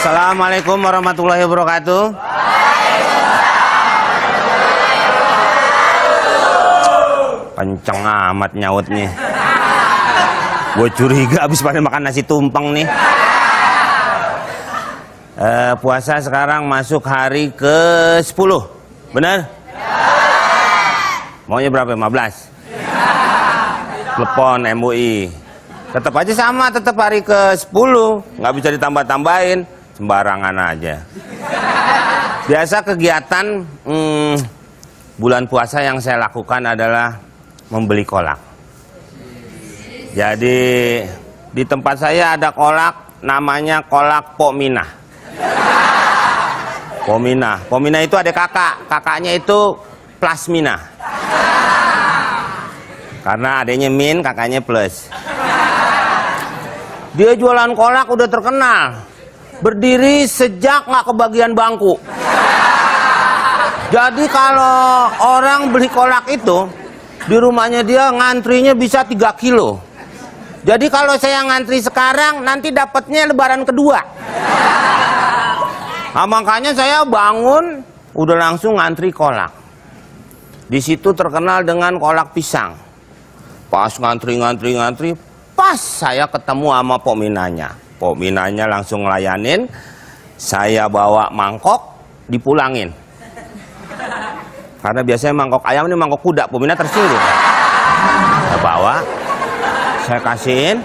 Assalamualaikum warahmatullahi wabarakatuh. Kenceng amat nyautnya. Gue curiga abis pada makan nasi tumpeng nih. Puasa sekarang masuk hari ke-10. Bener? Maunya berapa? 15? Telepon MUI. Tetap aja sama, tetap hari ke-10. Nggak bisa ditambah-tambahin. Sembarangan aja. Biasa kegiatan bulan puasa yang saya lakukan adalah membeli kolak. Jadi di tempat saya ada kolak, namanya kolak Pokminah. Pokminah itu ada kakaknya itu Plasminah. Karena adanya min, kakaknya plus. Dia jualan kolak udah terkenal. Berdiri sejak nggak kebagian bangku. Jadi kalau orang beli kolak itu, di rumahnya dia ngantrinya bisa 3 kilo. Jadi kalau saya ngantri sekarang, nanti dapatnya lebaran kedua. Nah, makanya saya bangun, udah langsung ngantri kolak. Di situ terkenal dengan kolak pisang. Pas ngantri, pas saya ketemu sama Pokminahnya. Pokminahnya langsung ngelayanin, saya bawa mangkok, dipulangin. Karena biasanya mangkok ayam ini mangkok kuda, Pokminah tersinggung. Saya bawa, saya kasihin.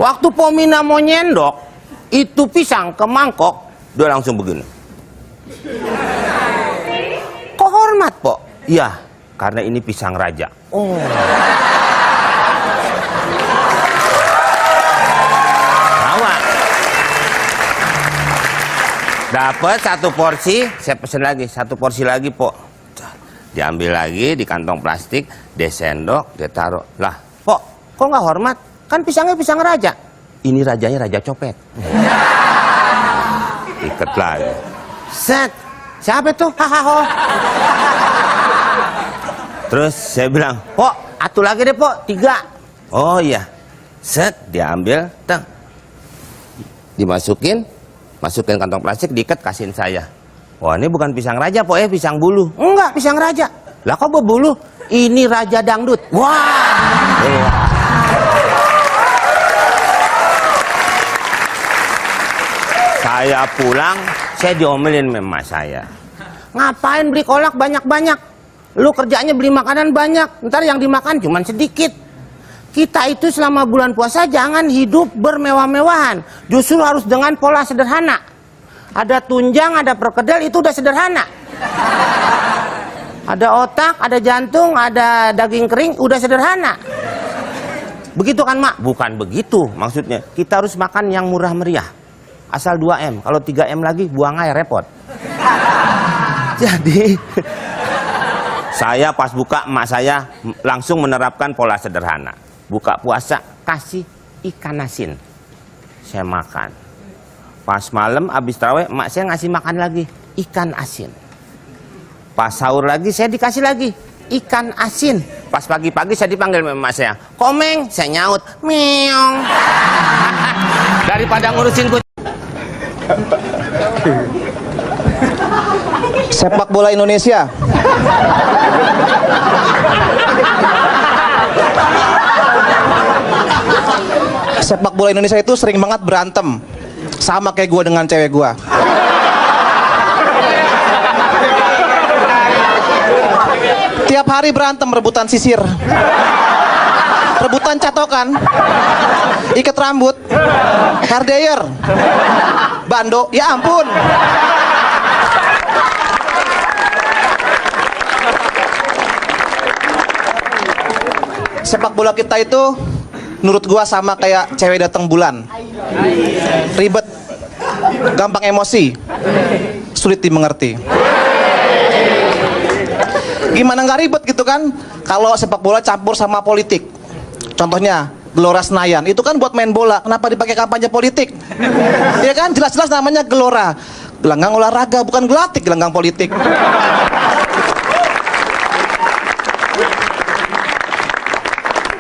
Waktu Pokminah mau nyendok, itu pisang ke mangkok, dia langsung begini. Kok hormat, Pok? Iya, karena ini pisang raja. Oh. Dapat 1 porsi, saya pesen lagi 1 porsi lagi, Pok. Diambil lagi di kantong plastik, dia sendok, dia taruh. Lah, Pok, kok nggak hormat? Kan pisangnya pisang raja. Ini rajanya raja copet. Ikat lagi. Set, siapa itu? Hahaha. Terus saya bilang, Pok, atu lagi deh, Pok, 3. Oh iya. Set, diambil, teng. Masukin kantong plastik, diikat, kasihin saya. Wah, ini bukan pisang raja, Pok, pisang bulu. Enggak, pisang raja. Lah kok berbulu? Ini raja dangdut. Wah. Saya pulang, saya diomelin mama saya. Ngapain beli kolak banyak-banyak? Lu kerjanya beli makanan banyak, ntar yang dimakan cuman sedikit. Kita itu selama bulan puasa jangan hidup bermewah-mewahan. Justru harus dengan pola sederhana. Ada tunjang, ada perkedel, itu udah sederhana. Ada otak, ada jantung, ada daging kering, udah sederhana. Begitu kan, Mak? Bukan begitu maksudnya. Kita harus makan yang murah meriah. Asal 2M. Kalau 3M lagi, buang aja repot. Jadi saya pas buka, emak saya langsung menerapkan pola sederhana. Buka puasa, kasih ikan asin. Saya makan. Pas malam, habis tarawih, emak saya ngasih makan lagi ikan asin. Pas sahur lagi, saya dikasih lagi ikan asin. Pas pagi-pagi, saya dipanggil emak saya. Komeng, saya nyaut. Meong. Daripada ngurusin kucing. Sepak bola Indonesia. Sepak bola Indonesia itu sering banget berantem. Sama kayak gue dengan cewek gue. Tiap hari berantem, rebutan sisir, rebutan catokan, ikat rambut, hair dryer, bando, ya ampun. Sepak bola kita itu menurut gua sama kayak cewek datang bulan. Ribet, gampang emosi, sulit dimengerti. Gimana nggak ribet gitu kan kalau sepak bola campur sama politik. Contohnya Gelora Senayan, itu kan buat main bola, kenapa dipakai kampanye politik? Ya kan, jelas-jelas namanya Gelora, gelanggang olahraga, bukan gelatik gelanggang politik.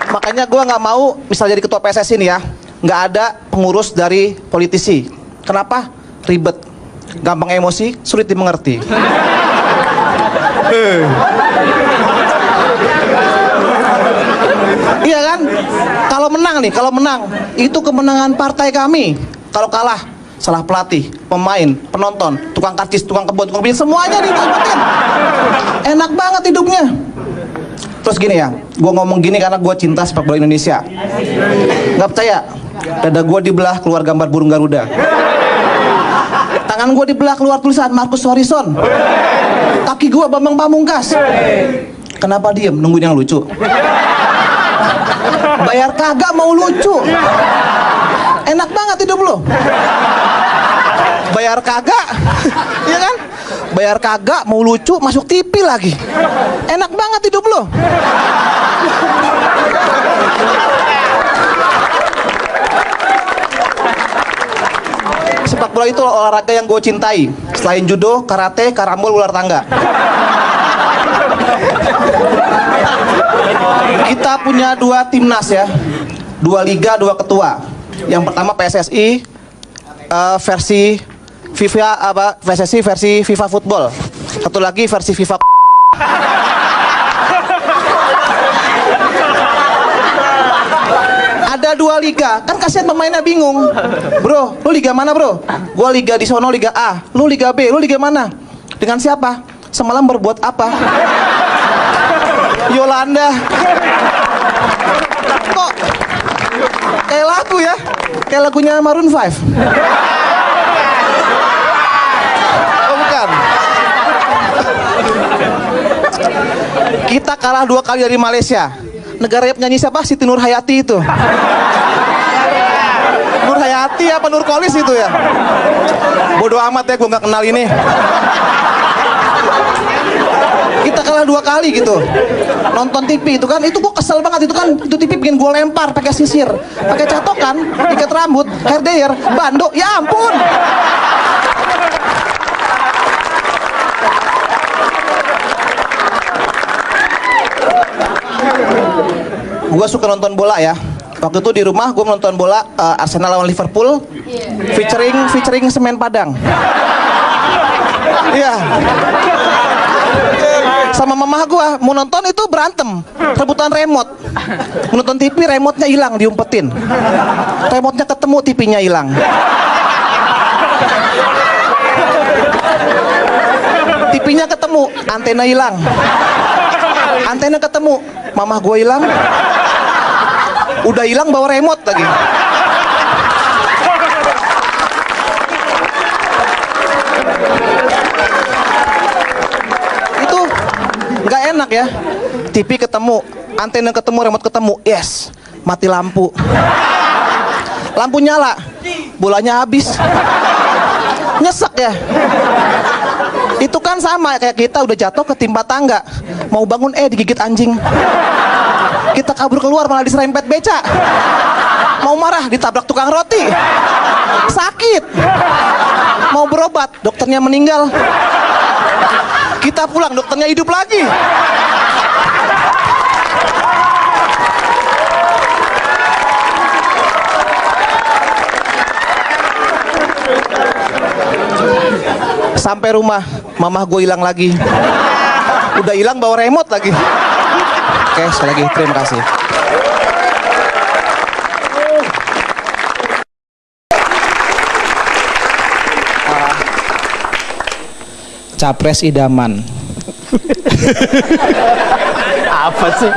Makanya gue nggak mau misal jadi ketua PSSI ini ya, nggak ada pengurus dari politisi. Kenapa? ribet, gampang emosi, sulit dimengerti. Iya kan? Kalau menang nih, kalau menang itu kemenangan partai kami. Kalau kalah, salah pelatih, pemain, penonton, tukang karcis, tukang kebun, tukang bisnis, semuanya diikutin. Enak banget hidupnya. Terus gini ya, gue ngomong gini karena gue cinta sepak bola Indonesia. Nggak percaya? Dada gue dibelah keluar gambar burung Garuda. Tangan gue dibelah keluar tulisan Marcus Horizon. Kaki gue Bambang Pamungkas. Kenapa diem? Nungguin yang lucu. Bayar kagak mau lucu. Enak banget hidup lo. Bayar kagak, iya kan? Bayar kagak mau lucu masuk TV lagi. Enak banget hidup lo. Sepak bola itu olahraga yang gue cintai. Selain judo, karate, karambol, ular tangga. Kita punya 2 timnas ya, 2 liga, 2 ketua. Yang pertama PSSI versi FIFA PSSI versi FIFA Football. Satu lagi versi FIFA. Ada 2 liga, kan kasihan pemainnya bingung. Bro, lu liga mana bro? Gua liga di sono, liga A. Lu liga B, lu liga mana? Dengan siapa? Semalam berbuat apa? Yolanda. Kok kayak lagu ya? Kayak lagunya Maroon 5. Oh bukan. Kita kalah 2 kali dari Malaysia. Negara penyanyi siapa? Siti Nurhayati itu. Nurhayati apa Nurkolis itu ya? Bodoh amat ya, gue nggak kenal ini. Kita kalah 2 kali gitu. Nonton TV itu kan, itu gue kesel banget itu kan. Itu TV bikin gue lempar pakai sisir, pakai catokan, ikat rambut, hair dryer, bando. Ya ampun. Gue suka nonton bola ya. Waktu itu di rumah gue nonton bola Arsenal lawan Liverpool, featuring Semen Padang. Iya. Sama mama gue mau nonton itu berantem, rebutan remote. Menonton TV remote-nya hilang, diumpetin. Remote-nya ketemu, TV-nya hilang. TV-nya ketemu, antena hilang. Antena ketemu, mama gue hilang. Udah hilang bawa remote lagi. Itu nggak enak ya. TV ketemu, antena ketemu, remote ketemu. Yes, mati lampu. Lampu nyala, bolanya habis. Nyesek ya. Itu kan sama kayak kita udah jatuh ketimpa tangga, mau bangun digigit anjing. Kita kabur keluar malah diserempet beca. Mau marah ditabrak tukang roti. Sakit. Mau berobat, dokternya meninggal. Kita pulang, dokternya hidup lagi. Sampai rumah, mamah gue hilang lagi. Udah hilang bawa remote lagi. Oke, sekali lagi terima kasih. Capres idaman. Apa sih?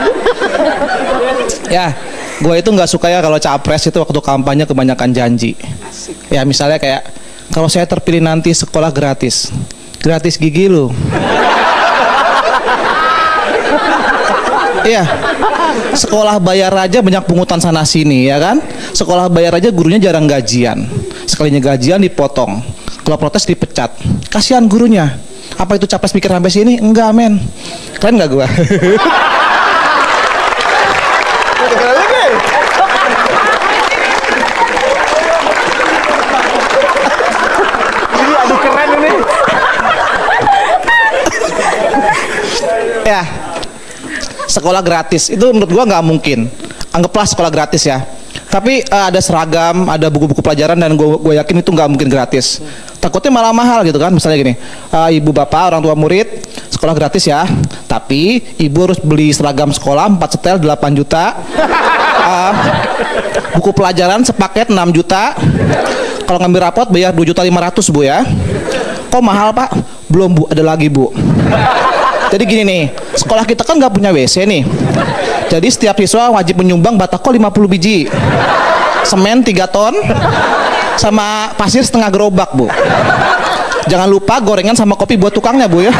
Ya, gue itu nggak suka ya kalau capres itu waktu kampanye kebanyakan janji. Ya misalnya kayak kalau saya terpilih nanti sekolah gratis gigi lu. Iya, sekolah bayar aja banyak pungutan sana sini ya kan. Sekolah bayar aja gurunya jarang gajian. Sekalinya gajian dipotong. Kalau protes dipecat. Kasihan gurunya. Apa itu capres mikir sampai sini? Enggak men. Keren nggak gua? Ini aduh keren ini. Ya, sekolah gratis itu menurut gua nggak mungkin. Anggaplah sekolah gratis ya. Tapi ada seragam, ada buku-buku pelajaran dan gue yakin itu nggak mungkin gratis. Takutnya malah mahal gitu kan. Misalnya gini, ibu bapak orang tua murid sekolah gratis ya, tapi ibu harus beli seragam sekolah 4 setel 8 juta. Buku pelajaran sepaket 6 juta. Kalau ngambil rapot bayar 2.500.000 bu ya. Kok mahal pak? Belum bu, ada lagi bu. Jadi gini nih, sekolah kita kan nggak punya WC nih. Jadi setiap siswa wajib menyumbang batako 50 biji, semen 3 ton, sama pasir setengah gerobak bu. Jangan lupa gorengan sama kopi buat tukangnya bu ya.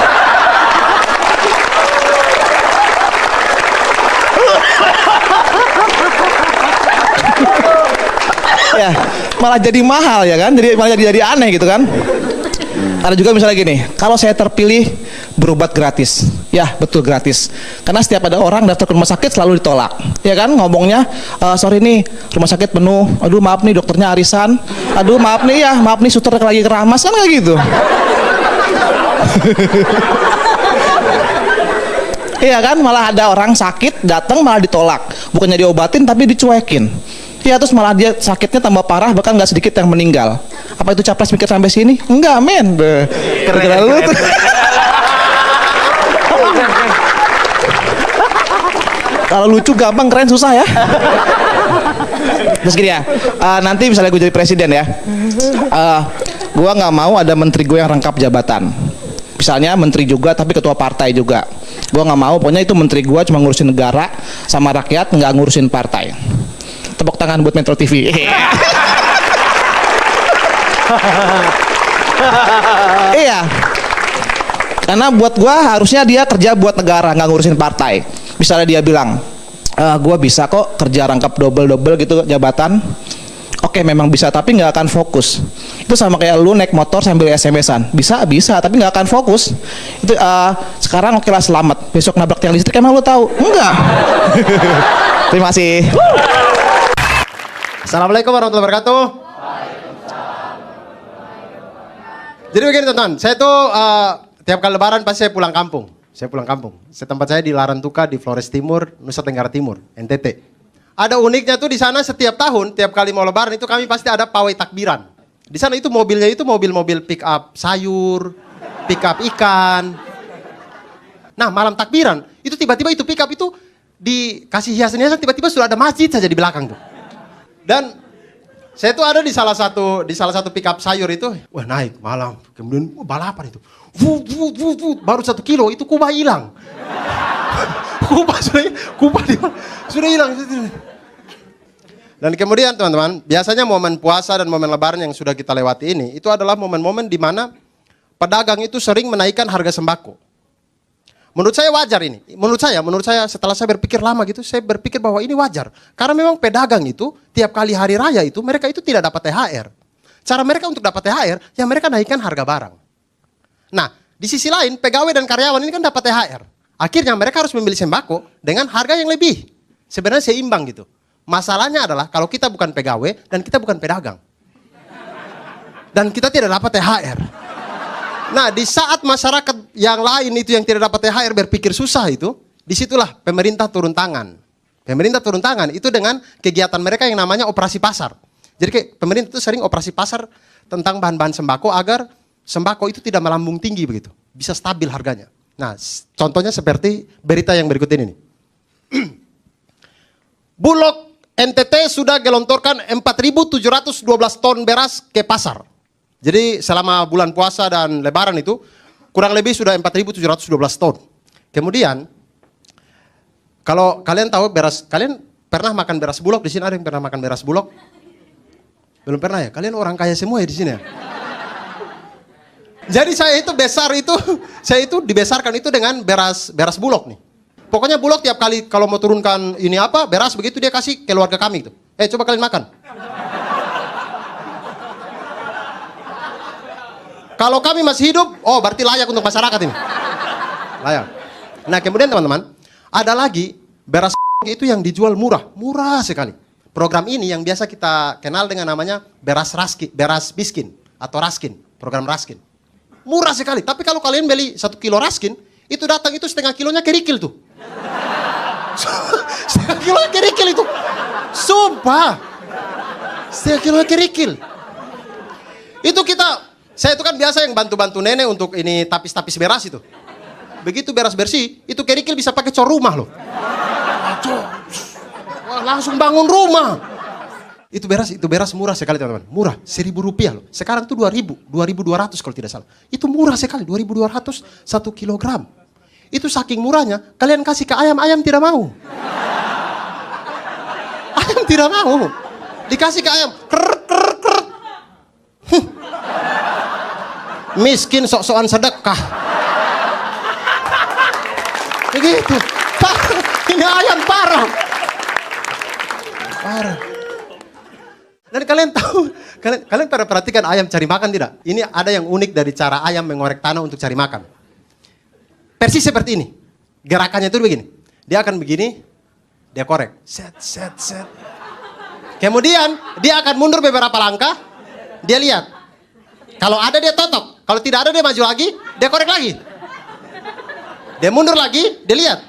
Ya, malah jadi mahal ya kan? Jadi malah jadi aneh gitu kan? Ada juga misalnya gini, kalau saya terpilih berobat gratis, ya betul gratis. Karena setiap ada orang daftar ke rumah sakit selalu ditolak, ya kan? Ngomongnya, sorry nih rumah sakit penuh, aduh maaf nih dokternya arisan, aduh maaf nih ya, maaf nih suster lagi keramas, kan kayak gitu. Iya kan, malah ada orang sakit datang malah ditolak, bukannya diobatin tapi dicuekin. Iya, terus malah dia sakitnya tambah parah, bahkan nggak sedikit yang meninggal. Apa itu capres mikir sampai sini? Enggak men. Keren lu tuh. Kalau lucu gampang, keren susah ya. Terus gini ya, nanti misalnya gue jadi presiden ya, gue nggak mau ada menteri gue yang rangkap jabatan. Misalnya menteri juga tapi ketua partai juga. Gue nggak mau, pokoknya itu menteri gue cuma ngurusin negara sama rakyat, nggak ngurusin partai. Tepuk tangan buat Metro TV. Iya. Karena buat gua harusnya dia kerja buat negara, nggak ngurusin partai. Misalnya dia bilang, gua bisa kok kerja rangkap double gitu jabatan. Oke, memang bisa, tapi nggak akan fokus. Itu sama kayak lu naik motor sambil SMS-an. Bisa, tapi nggak akan fokus. Itu sekarang oke lah selamat. Besok nabrak tiang listrik emang lu tahu? Enggak. Terima kasih. Assalamualaikum warahmatullahi wabarakatuh. Jadi begini teman-teman, saya tuh tiap kali lebaran pasti saya pulang kampung. Saya Tempat saya di Larantuka di Flores Timur, Nusa Tenggara Timur, NTT. Ada uniknya tuh di sana setiap tahun, tiap kali mau lebaran itu kami pasti ada pawai takbiran. Di sana itu mobilnya itu mobil-mobil pick up sayur, pick up ikan. Nah, malam takbiran, itu tiba-tiba itu pick up itu dikasih hiasan-hiasan, tiba-tiba sudah ada masjid saja di belakang tuh. Dan saya tuh ada di salah satu pick up sayur itu, wah naik malam, kemudian balapan itu, baru 1 kilo itu kubah hilang, kubah sudah hilang. Dan kemudian teman-teman, biasanya momen puasa dan momen lebaran yang sudah kita lewati ini, itu adalah momen-momen di mana pedagang itu sering menaikkan harga sembako. Menurut saya wajar ini. Menurut saya setelah saya berpikir lama gitu, saya berpikir bahwa ini wajar. Karena memang pedagang itu tiap kali hari raya itu mereka itu tidak dapat THR. Cara mereka untuk dapat THR, ya mereka naikkan harga barang. Nah, di sisi lain pegawai dan karyawan ini kan dapat THR. Akhirnya mereka harus membeli sembako dengan harga yang lebih. Sebenarnya seimbang gitu. Masalahnya adalah kalau kita bukan pegawai dan kita bukan pedagang. Dan kita tidak dapat THR. Nah, di saat masyarakat yang lain itu yang tidak dapat THR berpikir susah itu, disitulah pemerintah turun tangan. Pemerintah turun tangan itu dengan kegiatan mereka yang namanya operasi pasar. Jadi kayak pemerintah itu sering operasi pasar tentang bahan-bahan sembako agar sembako itu tidak melambung tinggi begitu, bisa stabil harganya. Nah, contohnya seperti berita yang berikut ini nih. Bulog NTT sudah gelontorkan 4.712 ton beras ke pasar. Jadi selama bulan puasa dan lebaran itu kurang lebih sudah 4.712 ton. Kemudian kalau kalian tahu beras, kalian pernah makan beras Bulog di sini? Ada yang pernah makan beras Bulog? Belum pernah ya? Kalian orang kaya semua ya di sini ya? Jadi saya itu dibesarkan itu dengan beras Bulog nih. Pokoknya Bulog tiap kali kalau mau turunkan ini apa, beras begitu dia kasih keluarga kami itu. Coba kalian makan. Kalau kami masih hidup, oh berarti layak untuk masyarakat ini. Layak. Nah kemudian teman-teman, ada lagi beras itu yang dijual murah sekali. Program ini yang biasa kita kenal dengan namanya beras miskin atau raskin, program raskin. Murah sekali, tapi kalau kalian beli 1 kilo raskin, itu datang itu setengah kilonya kerikil tuh. Setengah kilonya kerikil itu. Sumpah. Setengah kilo kerikil. Itu saya itu kan biasa yang bantu-bantu nenek untuk ini tapis-tapis beras itu. Begitu beras bersih, itu kerikil bisa pakai cor rumah loh. Wah, langsung bangun rumah. Itu beras murah sekali teman-teman. Murah, 1.000 rupiah loh. Sekarang tuh 2.000, 2.200 kalau tidak salah. Itu murah sekali, 2.200 1 kilogram. Itu saking murahnya, kalian kasih ke ayam, ayam tidak mau. Ayam tidak mau. Dikasih ke ayam, miskin sok-sokan sedekah. Begitu. Ini ayam parah. Parah. Dan kalian tahu, kalian pernah perhatikan ayam cari makan tidak? Ini ada yang unik dari cara ayam mengorek tanah untuk cari makan. Persis seperti ini. Gerakannya itu begini. Dia akan begini, dia korek. Set, set, set. Kemudian dia akan mundur beberapa langkah, dia lihat. Kalau ada dia totok, kalau tidak ada dia maju lagi, dia korek lagi. Dia mundur lagi, dia lihat.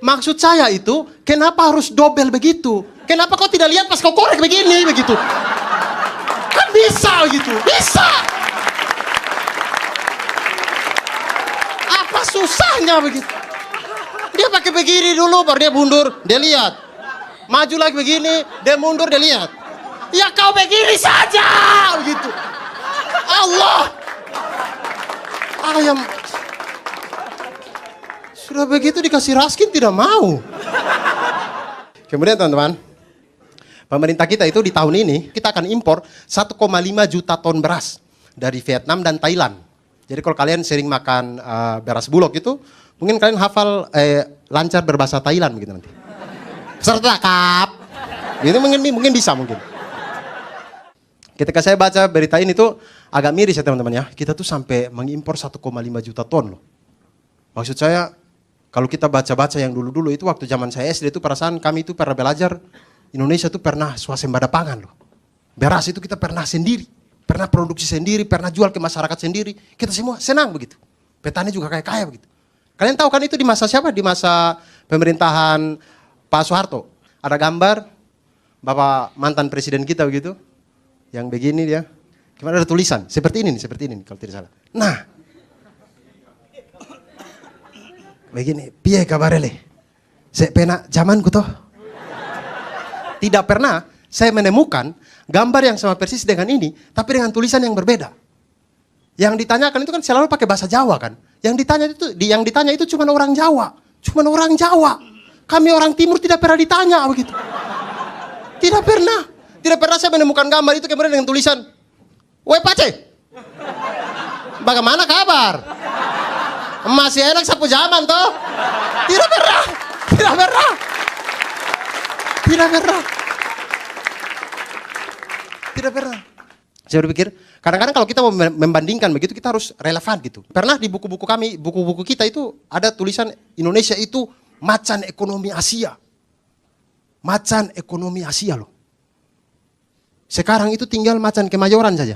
Maksud saya itu, kenapa harus dobel begitu? Kenapa kau tidak lihat pas kau korek begini, begitu? Kan bisa begitu, bisa. Apa susahnya begitu? Dia pakai begini dulu, baru dia mundur, dia lihat. Maju lagi begini, dia mundur, dia lihat. Ya kau begini saja, begitu. Allah. Ayam. Sudah begitu dikasih raskin tidak mau. Kemudian teman-teman, pemerintah kita itu di tahun ini, kita akan impor 1,5 juta ton beras dari Vietnam dan Thailand. Jadi kalau kalian sering makan beras bulog itu, mungkin kalian hafal lancar berbahasa Thailand begitu nanti. Serta kap. Gitu mungkin bisa mungkin. Ketika saya baca berita ini tuh agak miris ya teman-teman ya. Kita tuh sampai mengimpor 1,5 juta ton loh. Maksud saya kalau kita baca-baca yang dulu-dulu itu waktu zaman saya SD itu perasaan kami itu pernah belajar Indonesia tuh pernah swasembada pangan loh. Beras itu kita pernah sendiri, pernah produksi sendiri, pernah jual ke masyarakat sendiri. Kita semua senang begitu. Petani juga kaya-kaya begitu. Kalian tahu kan itu di masa siapa? Di masa pemerintahan Pak Soeharto. Ada gambar Bapak mantan presiden kita begitu. Yang begini dia. Gimana ada tulisan? Seperti ini nih kalau tidak salah. Nah. Begini, piye kabarele? Saya pena zamanku toh. Tidak pernah saya menemukan gambar yang sama persis dengan ini, tapi dengan tulisan yang berbeda. Yang ditanyakan itu kan selalu pakai bahasa Jawa kan. Yang ditanya itu cuma orang Jawa. Cuma orang Jawa. Kami orang Timur tidak pernah ditanya begitu. Tidak pernah. Tidak pernah saya menemukan gambar itu kemudian dengan tulisan, "Woi Pace, bagaimana kabar? Masih enak sapu zaman toh?" Tidak pernah. Tidak pernah. Tidak pernah. Tidak pernah. Saya berpikir, kadang-kadang kalau kita mau membandingkan begitu, kita harus relevan gitu. Pernah di buku-buku kami, buku-buku kita itu ada tulisan Indonesia itu macan ekonomi Asia. Macan ekonomi Asia loh. Sekarang itu tinggal macan Kemayoran saja.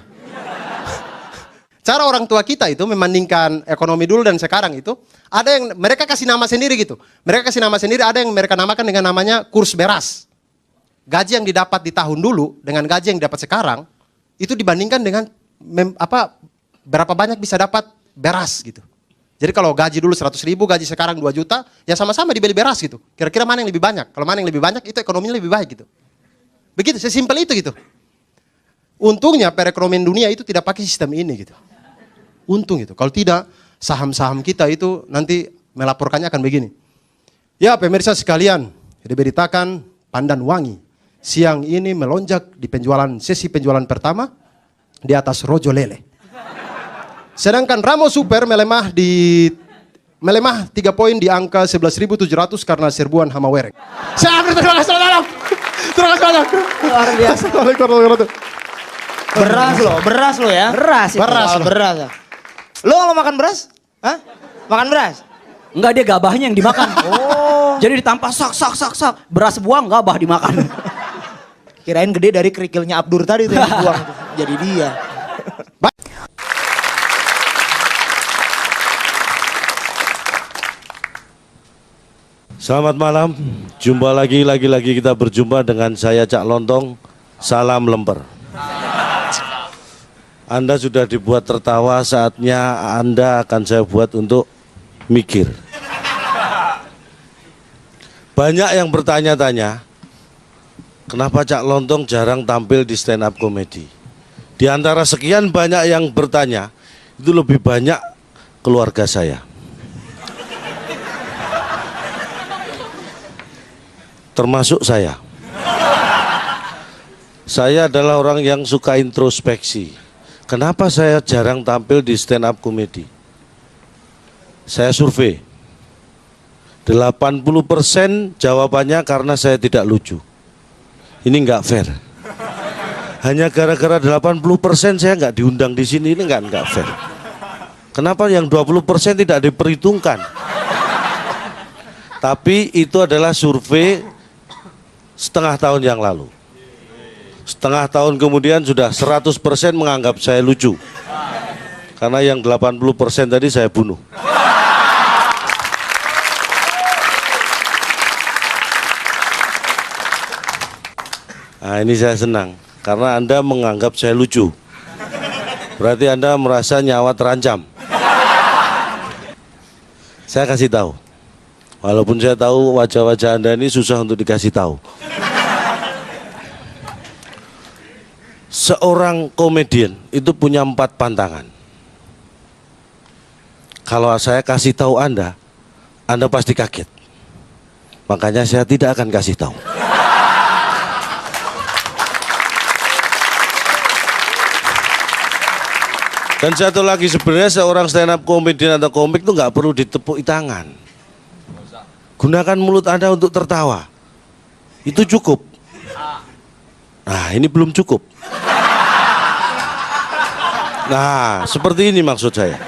Cara orang tua kita itu membandingkan ekonomi dulu dan sekarang itu, ada yang mereka kasih nama sendiri gitu. Mereka kasih nama sendiri, ada yang mereka namakan dengan namanya kurs beras. Gaji yang didapat di tahun dulu dengan gaji yang didapat sekarang, itu dibandingkan dengan berapa banyak bisa dapat beras gitu. Jadi kalau gaji dulu 100.000, gaji sekarang 2 juta, ya sama-sama dibeli beras gitu. Kira-kira mana yang lebih banyak? Kalau mana yang lebih banyak, itu ekonominya lebih baik gitu. Begitu, sesimpel itu gitu. Untungnya perekonomian dunia itu tidak pakai sistem ini gitu. Untung itu. Kalau tidak, saham-saham kita itu nanti melaporkannya akan begini. Ya pemirsa sekalian, diberitakan Pandan Wangi siang ini melonjak di sesi penjualan pertama di atas Rojo Lele. Sedangkan Ramo Super melemah 3 poin di angka 11.700 karena serbuan hama wereng. Terima kasih banyak. Luar biasa. Beras lo ya. Beras. Lo kalau makan beras? Hah? Makan beras? Enggak, dia gabahnya yang dimakan. Oh. Jadi ditampah sak. Beras buang, gabah dimakan. Kirain gede dari kerikilnya Abdur tadi tuh yang dibuang. Jadi dia. Selamat malam, jumpa lagi kita berjumpa dengan saya Cak Lontong, salam lemper. Anda sudah dibuat tertawa, saatnya Anda akan saya buat untuk mikir. Banyak yang bertanya-tanya, kenapa Cak Lontong jarang tampil di stand up comedy? Di antara sekian banyak yang bertanya, itu lebih banyak keluarga saya. Termasuk saya. Saya adalah orang yang suka introspeksi. Kenapa saya jarang tampil di stand up comedy? Saya survei. 80% jawabannya karena saya tidak lucu. Ini nggak fair. Hanya gara-gara 80% saya nggak diundang di sini, ini nggak fair. Kenapa yang 20% tidak diperhitungkan? Tapi itu adalah survei setengah tahun yang lalu. Setengah tahun kemudian sudah 100% menganggap saya lucu. Karena yang 80% tadi saya bunuh. Nah, ini saya senang karena Anda menganggap saya lucu. Berarti Anda merasa nyawa terancam. Saya kasih tahu. Walaupun saya tahu wajah-wajah Anda ini susah untuk dikasih tahu. Seorang komedian itu punya 4 pantangan. Kalau saya kasih tahu Anda pasti kaget. Makanya saya tidak akan kasih tahu. Dan satu lagi, sebenarnya seorang stand up komedian atau komik itu nggak perlu ditepuk tangan. Gunakan mulut Anda untuk tertawa. Itu cukup. Nah, ini belum cukup. Nah, seperti ini maksud saya.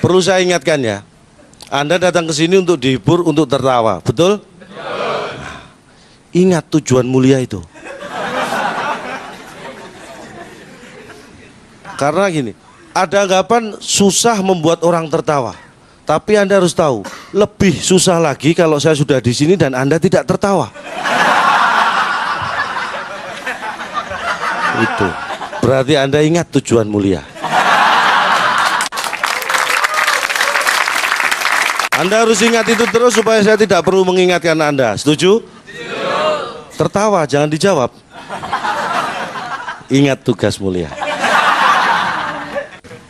Perlu saya ingatkan ya, Anda datang ke sini untuk dihibur, untuk tertawa, betul? Nah, ingat tujuan mulia itu. Karena gini, ada anggapan susah membuat orang tertawa. Tapi Anda harus tahu, lebih susah lagi kalau saya sudah di sini dan Anda tidak tertawa. Itu. Berarti Anda ingat tujuan mulia. Anda harus ingat itu terus supaya saya tidak perlu mengingatkan Anda. Setuju? Tertawa, jangan dijawab. Ingat tugas mulia.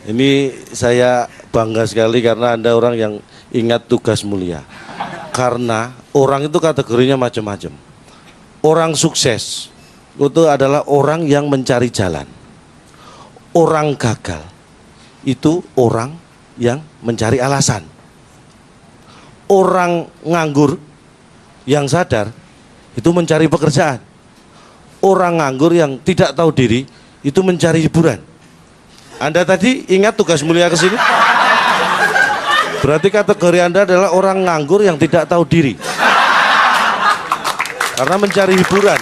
Ini saya bangga sekali karena Anda orang yang ingat tugas mulia. Karena orang itu kategorinya macam-macam. Orang sukses itu adalah orang yang mencari jalan. Orang gagal itu orang yang mencari alasan. Orang nganggur yang sadar itu mencari pekerjaan. Orang nganggur yang tidak tahu diri itu mencari hiburan. Anda tadi ingat tugas mulia ke sini? Berarti kategori Anda adalah orang nganggur yang tidak tahu diri. Karena mencari hiburan.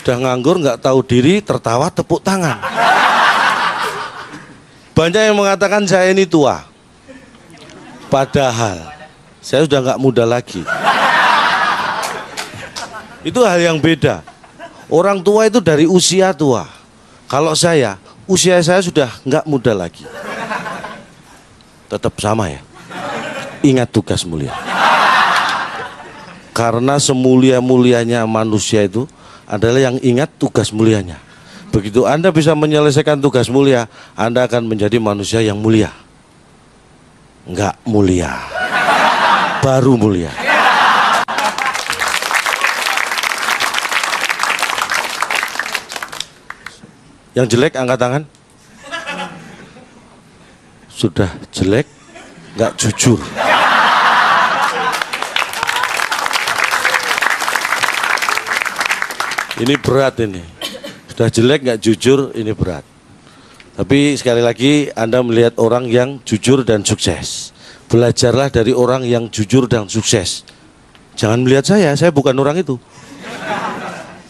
Sudah nganggur, nggak tahu diri, tertawa, tepuk tangan. Banyak yang mengatakan saya ini tua. Padahal saya sudah nggak muda lagi. Itu hal yang beda. Orang tua itu dari usia tua. Kalau saya, usia saya sudah nggak muda lagi. Tetap sama ya. Ingat tugas mulia. Karena semulia-mulianya manusia itu adalah yang ingat tugas mulianya. Begitu Anda bisa menyelesaikan tugas mulia, Anda akan menjadi manusia yang mulia. Enggak mulia, baru mulia. Yang jelek angkat tangan. Sudah jelek, enggak jujur. Ini berat ini. Sudah jelek nggak jujur, ini berat. Tapi sekali lagi Anda melihat orang yang jujur dan sukses. Belajarlah dari orang yang jujur dan sukses. Jangan melihat saya bukan orang itu.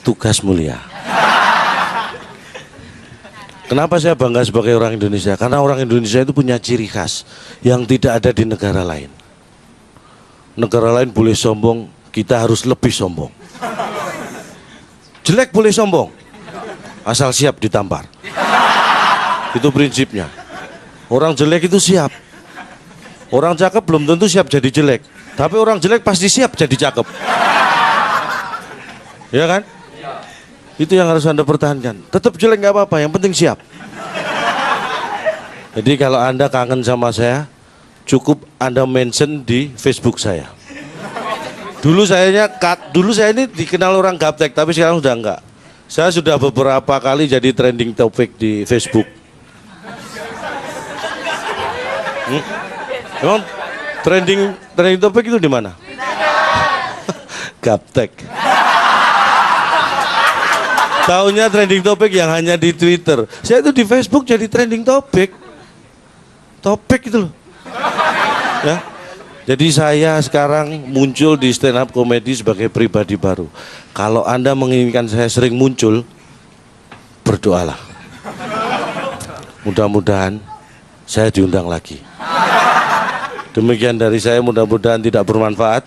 Tugas mulia. Kenapa saya bangga sebagai orang Indonesia? Karena orang Indonesia itu punya ciri khas yang tidak ada di negara lain. Negara lain boleh sombong, kita harus lebih sombong. Jelek boleh sombong, asal siap ditampar. Itu prinsipnya. Orang jelek itu siap. Orang cakep belum tentu siap jadi jelek, tapi orang jelek pasti siap jadi cakep. Ya kan? Itu yang harus Anda pertahankan. Tetap jelek nggak apa-apa, yang penting siap. Jadi kalau Anda kangen sama saya, cukup Anda mention di Facebook saya. Dulu saya ini dikenal orang gaptek, tapi sekarang sudah enggak. Saya sudah beberapa kali jadi trending topik di Facebook. Emang trending topik itu di mana? Gaptek. Taunya trending topik yang hanya di Twitter. Saya itu di Facebook jadi trending topik. Topik itu loh. Ya. Jadi saya sekarang muncul di stand up comedy sebagai pribadi baru. Kalau Anda menginginkan saya sering muncul, berdoalah. Mudah-mudahan saya diundang lagi. Demikian dari saya, mudah-mudahan tidak bermanfaat.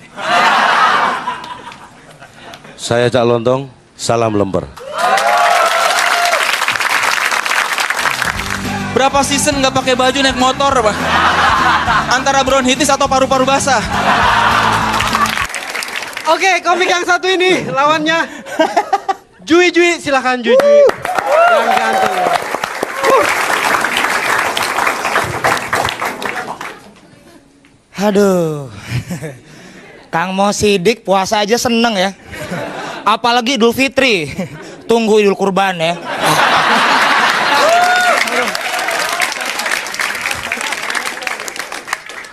Saya Cak Lontong, salam lemper. Berapa season nggak pakai baju naik motor, Pak? Antara bronkitis atau paru-paru basah? Oke, komik yang satu ini lawannya Jui, silakan Jui. Yang ganteng. Aduh. Kang Mo Sidik puasa aja seneng ya. Apalagi Idul Fitri. Tunggu Idul Kurban ya.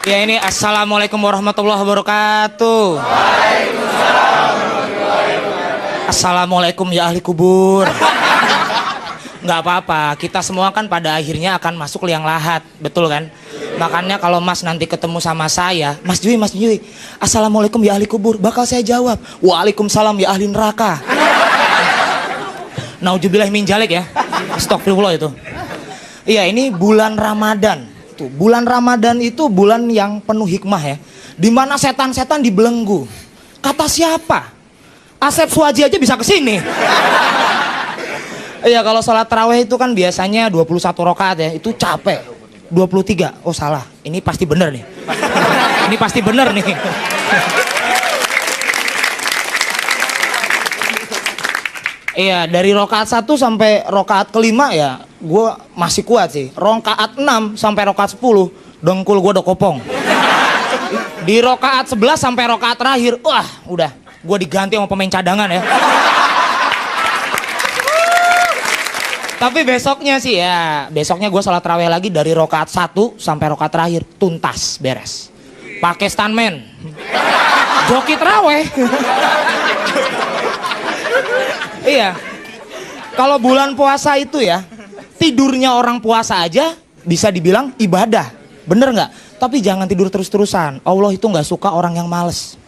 Ya ini assalamualaikum warahmatullahi wabarakatuh. Assalamualaikum ya ahli kubur. Nggak apa-apa, kita semua kan pada akhirnya akan masuk liang lahat, betul kan? Makanya kalau Mas nanti ketemu sama saya, Mas Jui, assalamualaikum ya ahli kubur, bakal saya jawab, waalaikumsalam ya ahli neraka. Nauzubillah min dzalik ya. Astagfirullah itu. Iya, ini bulan Ramadan. Bulan Ramadan itu bulan yang penuh hikmah ya, dimana setan-setan dibelenggu. Kata siapa? Asep Suwaji aja bisa kesini. Iya, kalau sholat tarawih itu kan biasanya 21 rakaat ya, itu capek. 23, oh salah, ini pasti bener nih. Ini pasti bener nih. Iya, dari rokaat 1 sampai rokaat kelima ya, gue masih kuat sih. Rokaat 6 sampai rokaat 10, dengkul gue udah kopong. Di rokaat 11 sampai rokaat terakhir, wah udah, gue diganti sama pemain cadangan ya. Tapi besoknya sih ya, besoknya gue sholat tarawih lagi dari rokaat 1 sampai rokaat terakhir, tuntas, beres. Pakai stuntman, joki tarawih. Iya, kalau bulan puasa itu ya, tidurnya orang puasa aja bisa dibilang ibadah, bener nggak? Tapi jangan tidur terus-terusan, Allah itu nggak suka orang yang males.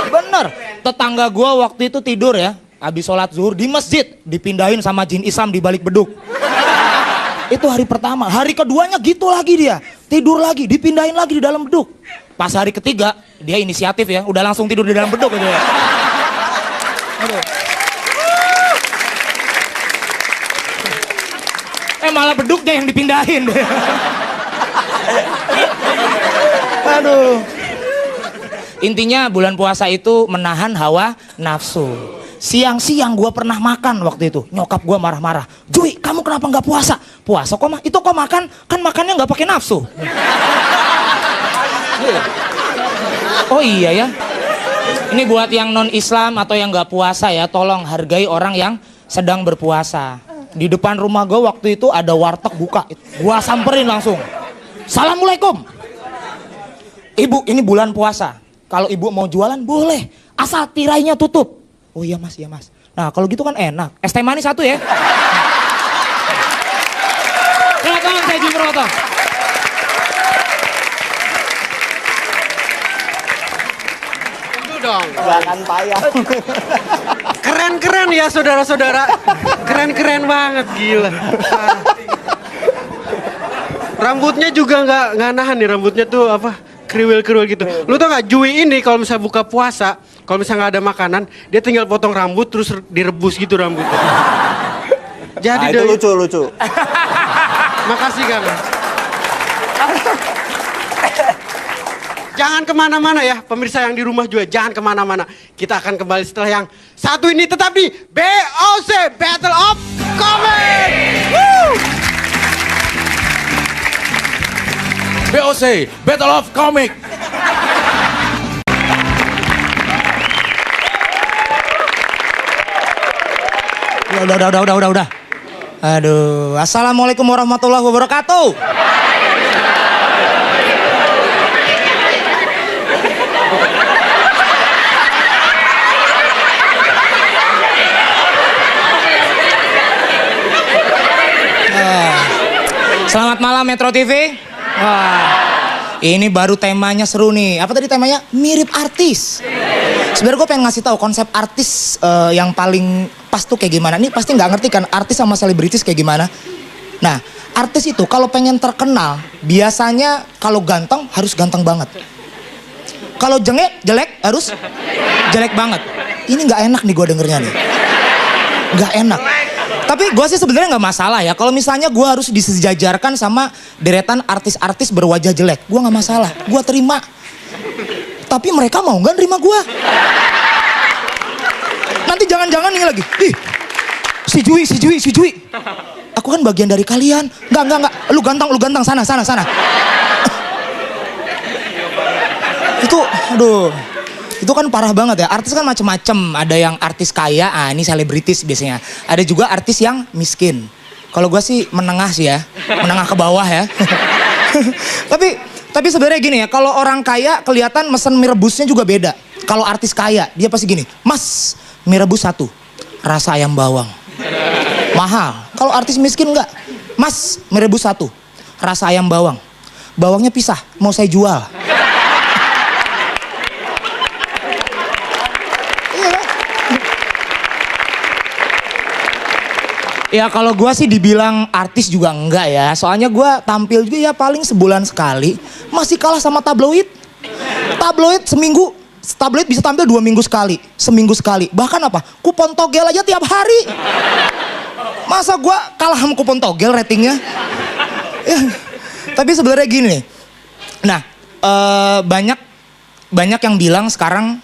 Bener, tetangga gua waktu itu tidur ya, habis sholat zuhur di masjid, dipindahin sama jin Islam di balik beduk. Itu hari pertama, hari keduanya gitu lagi dia, tidur lagi, dipindahin lagi di dalam beduk. Pas hari ketiga, dia inisiatif ya, udah langsung tidur di dalam beduk gitu ya. Aduh. Malah beduknya yang dipindahin. Aduh. Intinya bulan puasa itu menahan hawa nafsu. Siang-siang gue pernah makan waktu itu, nyokap gue marah-marah. Jui, kamu kenapa nggak puasa? Puasa kok itu kok makan? Kan makannya nggak pakai nafsu. Oh iya ya. Ini buat yang non Islam atau yang nggak puasa ya, tolong hargai orang yang sedang berpuasa. Di depan rumah gue waktu itu ada warteg buka, gue samperin langsung. Assalamualaikum. Ibu, ini bulan puasa. Kalau ibu mau jualan boleh, asal tirainya tutup. Oh iya mas, iya mas. Nah kalau gitu kan enak. Es teh manis 1 ya. Silakan saya Jumroto. Dong. Jangan payah. Keren-keren ya saudara-saudara. Keren-keren banget, gila. Rambutnya juga nggak nahan nih, rambutnya tuh apa? kriwil gitu. Lu tau gak Jui ini kalau misalnya buka puasa, kalau misalnya nggak ada makanan, dia tinggal potong rambut terus direbus gitu rambutnya. Jadi Itu lucu. Makasih Kang. Jangan kemana-mana ya, pemirsa yang di rumah juga jangan kemana-mana. Kita akan kembali setelah yang satu ini tetap di BOC Battle of Comic. BOC Battle of Comic. Udah. Aduh, assalamualaikum warahmatullahi wabarakatuh. Selamat malam Metro TV. Wah, ini baru temanya seru nih. Apa tadi temanya? Mirip artis. Sebenarnya gue pengen ngasih tahu konsep artis yang paling pas tuh kayak gimana. Ini pasti nggak ngerti kan artis sama selebritis kayak gimana. Nah, artis itu kalau pengen terkenal, biasanya kalau ganteng harus ganteng banget. Kalau jelek harus jelek banget. Ini nggak enak nih gue dengernya nih. Nggak enak. Tapi gue sih sebenarnya nggak masalah ya. Kalau misalnya gue harus disejajarkan sama deretan artis-artis berwajah jelek, gue nggak masalah. Gue terima. Tapi mereka mau nggak nerima gue? Nanti jangan-jangan nih lagi. Ih, si Jui. Aku kan bagian dari kalian. Enggak. Lu ganteng, sana. Itu, aduh. Itu kan parah banget ya. Artis kan macem-macem. Ada yang artis kaya, ini selebritis biasanya. Ada juga artis yang miskin. Kalau gue sih menengah sih ya. Menengah ke bawah ya. Tapi sebenarnya gini ya. Kalau orang kaya kelihatan mesen mie rebusnya juga beda. Kalau artis kaya, dia pasti gini. Mas, mie rebus 1. Rasa ayam bawang. Mahal. Kalau artis miskin enggak. Mas, mie rebus 1. Rasa ayam bawang. Bawangnya pisah, mau saya jual. Ya kalau gue sih dibilang artis juga enggak ya. Soalnya gue tampil juga ya paling sebulan sekali. Masih kalah sama tabloid. Tabloid seminggu, tabloid bisa tampil 2 minggu sekali. Seminggu sekali. Bahkan apa? Kupon togel aja tiap hari. Masa gue kalah sama kupon togel ratingnya? Ya. Tapi sebenarnya gini nih. Nah, banyak yang bilang sekarang,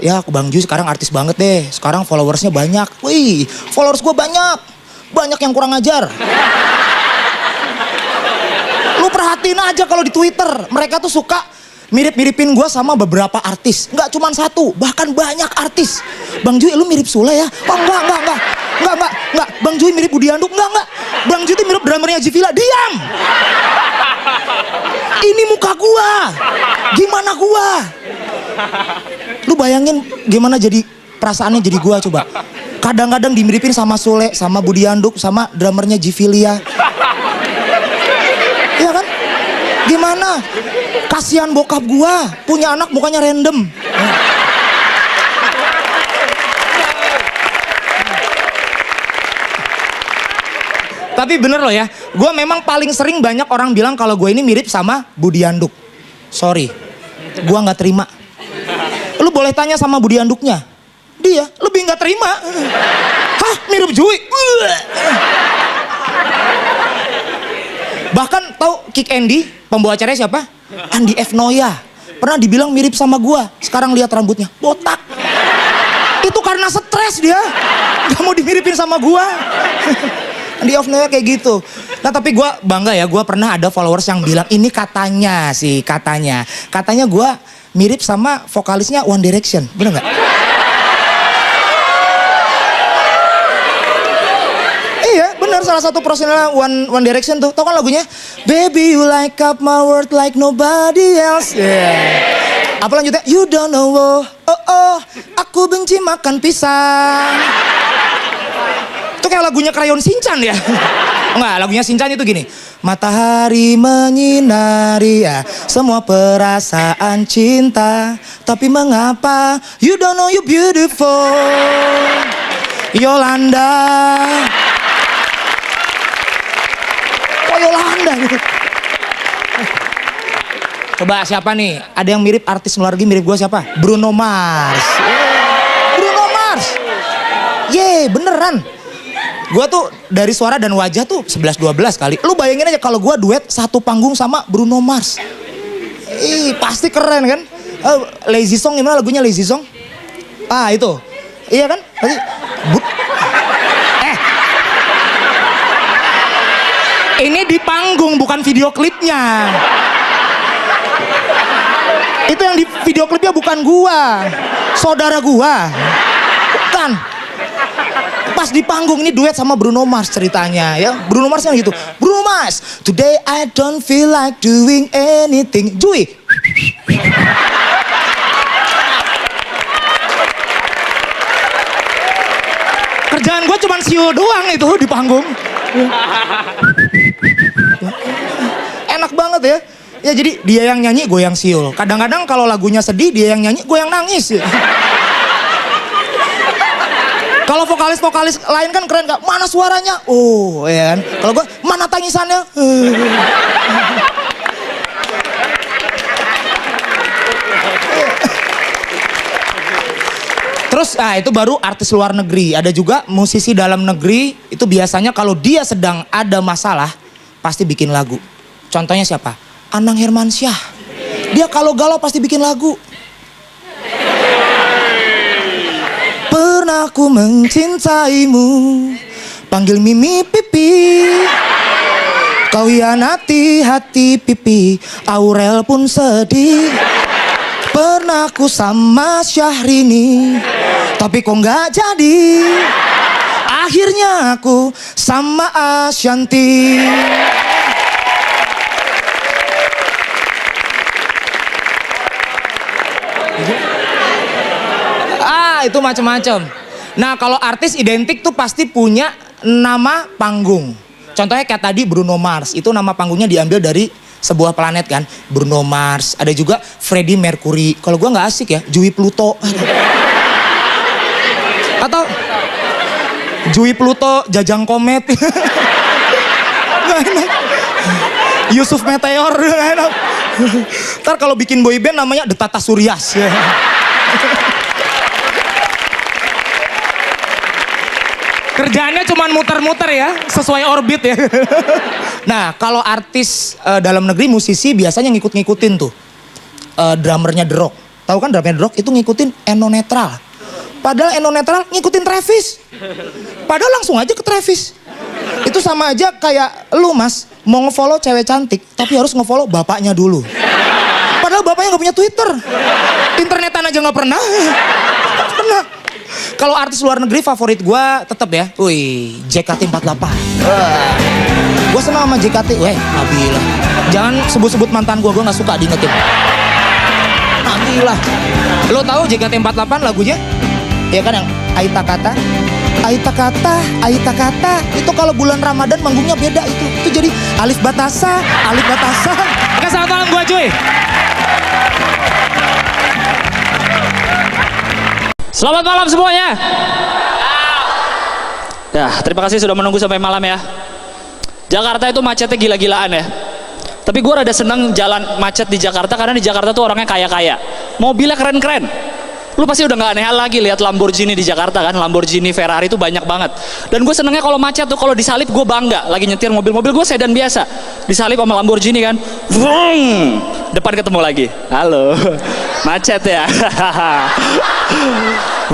ya Bang Ju sekarang artis banget deh. Sekarang followersnya banyak. Wih, followers gue banyak. Banyak yang kurang ajar. Lu perhatiin aja kalau di Twitter. Mereka tuh suka mirip-miripin gue sama beberapa artis. Nggak cuma satu, bahkan banyak artis. Bang Ju, lu mirip Sule ya? Oh enggak. Bang Ju mirip Budi Anduk? Enggak. Bang Ju mirip drummernya Jivila. Diam! Ini muka gua. Gimana gua? Lu bayangin gimana jadi perasaannya jadi gua coba. Kadang-kadang dimiripin sama Sule, sama Budi Anduk, sama drummernya Jivilia. Iya kan? Gimana? Kasihan bokap gua, punya anak mukanya random. Tapi bener loh ya, gue memang paling sering banyak orang bilang kalau gue ini mirip sama Budi Anduk. Sorry, gue nggak terima. Lu boleh tanya sama Budi Anduknya, dia lebih nggak terima. Hah, mirip Jui? Bahkan tahu Kick Andy, pembawa acaranya siapa? Andi F. Noya. Pernah dibilang mirip sama gue. Sekarang lihat rambutnya, botak. Itu karena stres dia, nggak mau dimiripin sama gue. Andi F. Noya kayak gitu. Nah tapi gue bangga ya, gue pernah ada followers yang bilang ini katanya gue mirip sama vokalisnya One Direction, bener nggak? Iya bener, salah satu personelnya One Direction tuh, tau kan lagunya Baby you light up my world like nobody else. Yeah. Apa lanjutnya? You don't know, oh, aku benci makan pisang. Itu kayak lagunya Krayon Shinchan ya. Enggak, lagunya Shinchan itu gini. Matahari menyinari ya semua perasaan cinta. Tapi mengapa you don't know you beautiful Yolanda. Kok Yolanda gitu? Coba siapa nih? Ada yang mirip artis luar negeri mirip gue siapa? Bruno Mars. Bruno Mars. Beneran. Gue tuh dari suara dan wajah tuh 11-12 kali. Lu bayangin aja kalau gue duet satu panggung sama Bruno Mars. Pasti keren kan? Lazy Song gimana lagunya Lazy Song? Itu. Iya kan? Pasti. Ini di panggung bukan video klipnya. Itu yang di video klipnya bukan gua, saudara gua. Bukan. Pas di panggung ini duet sama Bruno Mars ceritanya ya. Bruno Mars kan gitu. Bruno Mars, today I don't feel like doing anything. Jui. Kerjaan gua cuman siul doang itu di panggung. Enak banget ya. Ya jadi dia yang nyanyi, gue yang siul. Kadang-kadang kalau lagunya sedih, dia yang nyanyi, gue yang nangis. Kalau vokalis-vokalis lain kan keren gak? Mana suaranya? Oh, ya kan? Kalau gue, mana tangisannya? Terus, itu baru artis luar negeri. Ada juga musisi dalam negeri, itu biasanya kalau dia sedang ada masalah, pasti bikin lagu. Contohnya siapa? Anang Hermansyah. Dia kalau galau pasti bikin lagu. Pernah ku mencintaimu, panggil Mimi Pipi. Kau hianati hati Pipi, Aurel pun sedih. Pernah ku sama Syahrini, tapi kok nggak jadi. Akhirnya aku sama Ashanti. Itu macam-macam. Nah kalau artis identik tuh pasti punya nama panggung. Contohnya kayak tadi Bruno Mars, itu nama panggungnya diambil dari sebuah planet kan. Bruno Mars, ada juga Freddie Mercury. Kalau gua nggak asik ya, Jui Pluto. Atau Jui Pluto, Jajang Komet. Nggak enak. Yusuf Meteor, nggak enak. Ntar kalau bikin boyband namanya The Tata Suryas. Kerjaannya cuma muter-muter ya, sesuai orbit ya. Nah, kalau artis dalam negeri, musisi biasanya ngikut-ngikutin tuh drummernya The Rock. Tahu kan drummernya The Rock itu ngikutin Eno Netral. Padahal Eno Netral ngikutin Travis. Padahal langsung aja ke Travis. Itu sama aja kayak lu mas, mau nge-follow cewek cantik, tapi harus nge-follow bapaknya dulu. Padahal bapaknya gak punya Twitter. Internetan aja gak pernah. Pernah. Kalau artis luar negeri favorit gue tetep ya, JKT48. Gue senang sama JKT, Nabila. Jangan sebut-sebut mantan gue gak suka diingetin. Nabila. Lo tahu JKT48 lagunya? Ya kan yang Aita Kata. Aita Kata, Aita Kata. Itu kalau bulan Ramadan manggungnya beda itu. Itu jadi Alif Batasa, Alif Batasa. Oke, selamat malam gue cuy. Selamat malam semuanya. Ya, terima kasih sudah menunggu sampai malam ya. Jakarta itu macetnya gila-gilaan ya. Tapi gue rada seneng jalan macet di Jakarta karena di Jakarta tuh orangnya kaya-kaya. Mobilnya keren-keren. Lu pasti udah gak aneh lagi lihat Lamborghini di Jakarta kan. Lamborghini, Ferrari itu banyak banget. Dan gue senengnya kalau macet tuh, kalau disalip gue bangga. Lagi nyetir mobil-mobil gue sedan biasa. Disalip sama Lamborghini kan. Vroom! Depan ketemu lagi. Halo. Macet ya.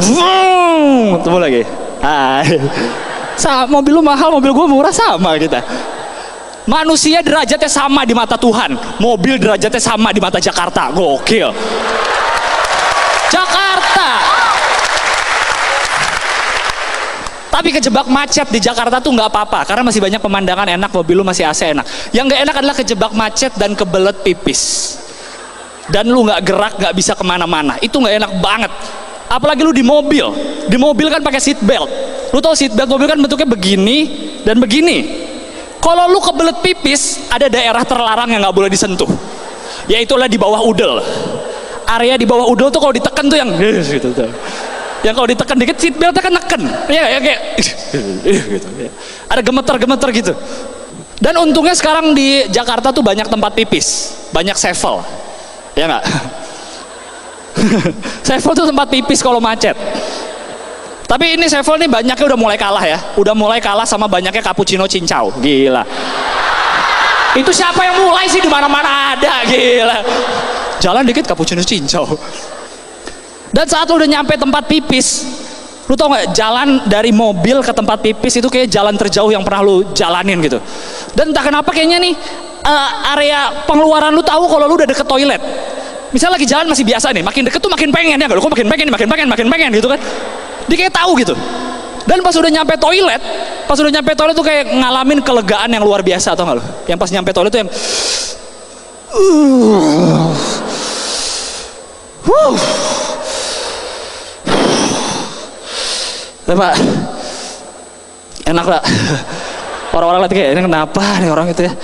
Vroom! Ketemu lagi. Hai. Mobil lu mahal, mobil gue murah, sama kita. Manusia derajatnya sama di mata Tuhan. Mobil derajatnya sama di mata Jakarta. Gokil. Jakarta. Tapi kejebak macet di Jakarta tuh nggak apa-apa karena masih banyak pemandangan enak, mobil lu masih AC enak. Yang nggak enak adalah kejebak macet dan kebelet pipis. Dan lu nggak gerak, nggak bisa kemana-mana. Itu nggak enak banget. Apalagi lu di mobil. Di mobil kan pakai seat belt. Lu tahu seat belt mobil kan bentuknya begini dan begini. Kalau lu kebelet pipis, ada daerah terlarang yang nggak boleh disentuh. Yaitulah di bawah udel. Area di bawah udel tuh kalau ditekan tuh yang gitu tuh. Yang kalau ditekan dikit seat beltnya kan neken. Ya kayak gitu. Ada gemeter-gemeter gitu. Dan untungnya sekarang di Jakarta tuh banyak tempat pipis, banyak sevel. Ya nggak? Sevel tuh tempat pipis kalau macet. Tapi ini Sevel nih banyaknya udah mulai kalah ya. Udah mulai kalah sama banyaknya cappuccino cincau. Gila. Itu siapa yang mulai sih, di mana-mana ada, gila. Jalan dikit cappuccino cincau. Dan saat lu udah nyampe tempat pipis, lu tau nggak, jalan dari mobil ke tempat pipis itu kayak jalan terjauh yang pernah lu jalanin gitu. Dan entah kenapa kayaknya nih area pengeluaran lu tahu kalau lu udah deket toilet. Misalnya lagi jalan masih biasa nih, makin deket tuh makin pengen ya, kok makin pengen gitu kan. Dia kayak tahu gitu. Dan pas udah nyampe toilet tuh kayak ngalamin kelegaan yang luar biasa, tau gak lu? Yang pas nyampe toilet tuh yang Pak, enak Pak. Orang-orang lihat kayak ini kenapa nih orang itu ya.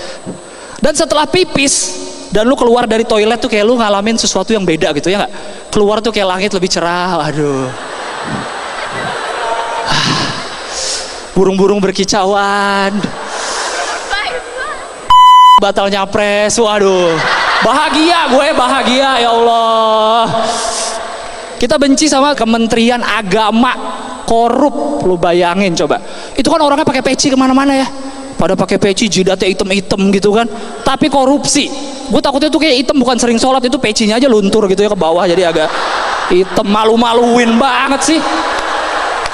Dan setelah pipis dan lu keluar dari toilet tuh kayak lu ngalamin sesuatu yang beda gitu ya nggak? Keluar tuh kayak langit lebih cerah, aduh. Burung-burung berkicauan. Batal nyapres, waduh. Bahagia gue, bahagia ya Allah. Kita benci sama Kementerian Agama, korup, lu bayangin coba. Itu kan orangnya pakai peci kemana-mana ya. Pada pakai peci, jidatnya hitam-hitam gitu kan. Tapi korupsi. Gue takutnya tuh kayak hitam bukan sering sholat, itu pecinya aja luntur gitu ya ke bawah, jadi agak hitam, malu-maluin banget sih.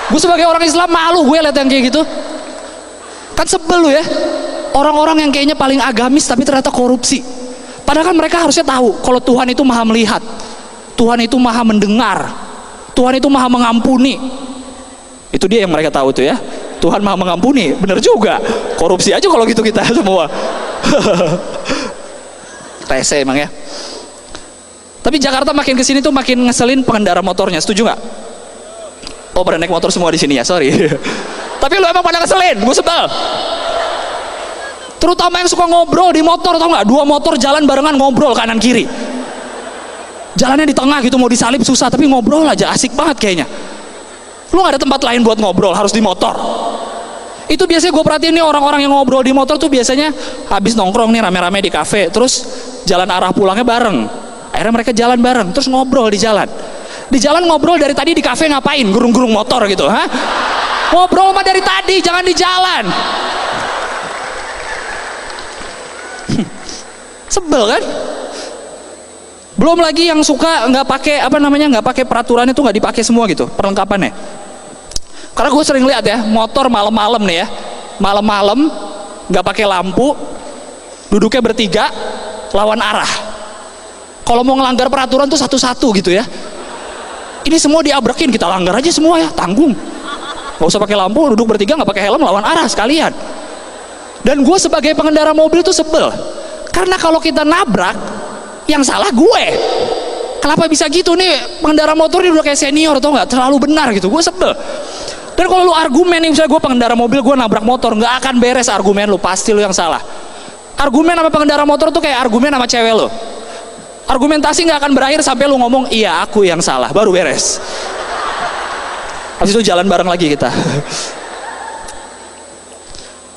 Gue sebagai orang Islam malu gue liat yang kayak gitu. Kan sebel lu ya. Orang-orang yang kayaknya paling agamis tapi ternyata korupsi. Padahal kan mereka harusnya tahu kalau Tuhan itu maha melihat, Tuhan itu maha mendengar, Tuhan itu maha mengampuni. Itu dia yang mereka tahu tuh ya. Tuhan maha mengampuni, bener juga. Korupsi aja kalau gitu kita semua. Rese emang ya. Tapi Jakarta makin kesini tuh makin ngeselin pengendara motornya, setuju nggak? Oh, pada naik motor semua di sini ya, sorry. Tapi lu emang pada ngeselin, gue sebel. Terutama yang suka ngobrol di motor, tau nggak? Dua motor jalan barengan ngobrol kanan kiri. Jalannya di tengah gitu, mau disalip susah, tapi ngobrol aja asik banget kayaknya. Lu nggak ada tempat lain buat ngobrol, harus di motor. Itu biasanya gue perhatiin nih orang-orang yang ngobrol di motor tuh biasanya habis nongkrong nih rame-rame di kafe, terus jalan arah pulangnya bareng. Akhirnya mereka jalan bareng, terus ngobrol di jalan. Di jalan ngobrol dari tadi di kafe ngapain? Gurung-gurung motor gitu, ha? Ngobrol mah dari tadi, jangan di jalan. Sebel kan? Belum lagi yang suka nggak pakai nggak pakai peraturan itu, nggak dipakai semua gitu perlengkapannya. Karena gue sering lihat ya motor malam-malam nih ya, malam-malam nggak pakai lampu, duduknya bertiga, lawan arah. Kalau mau ngelanggar peraturan tuh satu-satu gitu ya. Ini semua diabrakin, kita langgar aja semua ya, tanggung. Gak usah pakai lampu, duduk bertiga, nggak pakai helm, lawan arah sekalian. Dan gue sebagai pengendara mobil tuh sebel, karena kalau kita nabrak, yang salah gue. Kenapa bisa gitu nih? Pengendara motor ini udah kayak senior atau nggak? Terlalu benar gitu, gue sebel. Dan kalau lu argumen nih, misalnya gue pengendara mobil, gue nabrak motor, nggak akan beres argumen lu, pasti lu yang salah. Argumen sama pengendara motor tuh kayak argumen sama cewek lu. Argumentasi nggak akan berakhir sampai lu ngomong iya aku yang salah, baru beres. Habis itu jalan bareng lagi kita.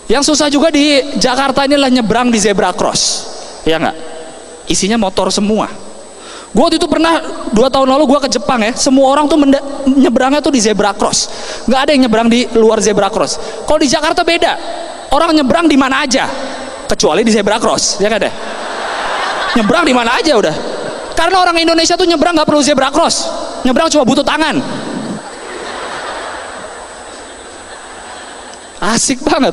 Yang susah juga di Jakarta ini adalah nyebrang di zebra cross, ya nggak? Isinya motor semua. Gue waktu itu pernah 2 tahun lalu gue ke Jepang ya, semua orang tuh nyebrangnya tuh di zebra cross, nggak ada yang nyebrang di luar zebra cross. Kalau di Jakarta beda, orang nyebrang di mana aja, kecuali di zebra cross, ya kan deh? Nyebrang di mana aja udah. Karena orang Indonesia tuh nyebrang nggak perlu zebra cross, nyebrang cuma butuh tangan. Asik banget.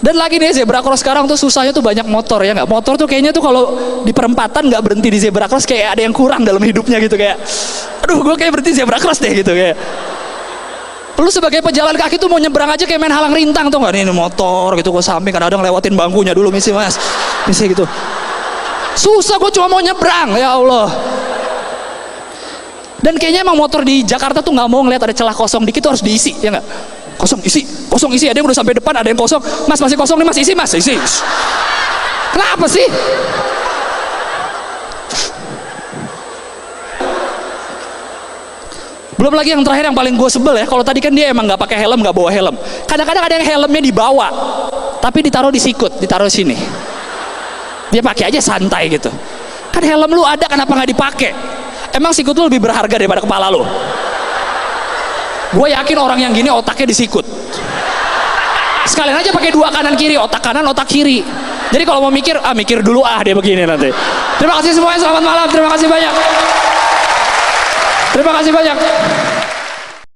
Dan lagi nih zebra cross sekarang tuh susahnya tuh banyak motor ya nggak? Motor tuh kayaknya tuh kalau di perempatan nggak berhenti di zebra cross kayak ada yang kurang dalam hidupnya gitu, kayak aduh gue kayak berhenti zebra cross deh gitu kayak. Lu sebagai pejalan kaki tuh mau nyebrang aja kayak main halang rintang tuh nggak? Ini motor gitu ke samping, kadang-kadang lewatin bangkunya dulu, misi mas, misi gitu. Susah, gue cuma mau nyebrang, ya Allah. Dan kayaknya emang motor di Jakarta tuh nggak mau ngeliat ada celah kosong dikit tuh harus diisi, ya nggak? Kosong isi, ada yang udah sampai depan, ada yang kosong. Mas masih kosong nih mas, isi mas, isi. Kenapa sih? Belum lagi yang terakhir yang paling gue sebel ya, kalau tadi kan dia emang nggak pakai helm, nggak bawa helm. Kadang-kadang ada yang helmnya dibawa, tapi ditaruh di sikut, ditaruh sini. Dia pakai aja santai gitu. Kan helm lu ada, kenapa nggak dipakai? Emang sikut lu lebih berharga daripada kepala lu? Gue yakin orang yang gini otaknya disikut. Sekalian aja pakai dua kanan kiri, otak kanan, otak kiri. Jadi kalau mau mikir, mikir dulu dia begini nanti. Terima kasih semuanya, selamat malam, terima kasih banyak. Terima kasih banyak.